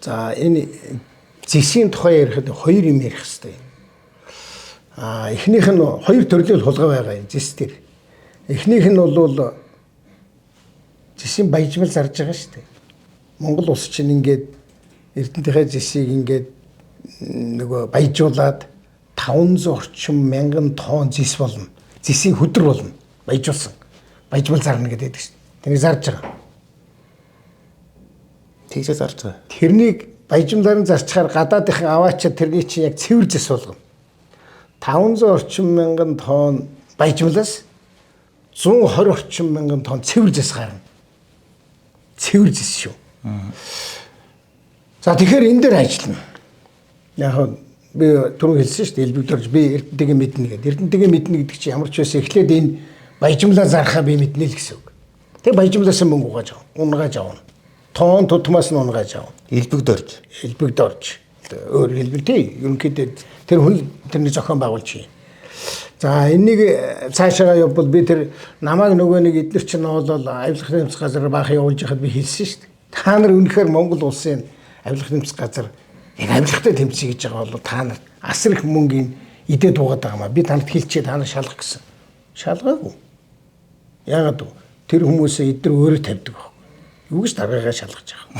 За энэ зэсийн тухай ярихад хоёр юм ярих хэрэгтэй. Эхнийх нь хоёр төрлийн хулгай байгаа юм зэс дээр. Эхнийх нь бол зэсийн баяжмал зарж байгаа шүү дээ. Монгол улс чинь ингээд Эрдэнэтийнхээ зэсийг ингээд нөгөө баяжуулаад 500 орчим мянган тонн зэс болно. Зэсийн хөдөр болно. Баяжуулсан. Баяжмал зарна гэдэг шүү дээ. Тэрийг зарж байгаа. Тийшээ зарж байгаа. Тэрнийг баяжмлаар нь зарчхаар гадаадынхан аваачаад тэрний чинь яг цэвэр зэс болгоно. 500 орчим мянган тонн баяжмлаас 120 орчим мянган тонн цэвэр зэс гарна. Цэвэр зэс шүү. За тэгэхээр энэ дээр ажиллана. Яг би түрүү хэлсэн шүү дээ. Элбэгдэрж би Эрдэнэтийн мэднэ гэдэг. Эрдэнэтийн мэднэ гэдэг чинь ямар ч байсан эхлээд энэ баяжмлаа зархаа би мэднэ л гэсэн үг. Тэгээ баяжмлаас мөнгө угааж авна. Унгааж авна. Тоон тутмаас нь унгааж авна. Элбэгдэрж. Өөр хэлбэл тий. Ерөнхийдөө тэр хүн тэрний зохион байгуулж юм. За энийг цаашаа явбал би тэр намайг нөгөө нэг эдгээр чинь болол авилгах нэмс газар баах явуулж байхад би хэлсэн шүү дээ. Та нар үнэхээр Монгол улсын авилгах нэмс газар яг авилгахтай тэмцэе гэж байгаа бол та нар асар их мөнгөний идэ дуугаад байгаа маа. Би танад хэлчихээ та нар шалгах гэсэн. Шалгаагүй. Яагаад вэ? Тэр хүмүүсээ эдгээр өөрөө тавьдаг байхгүй. Юу гэж даргаагаа шалгаж байгаа.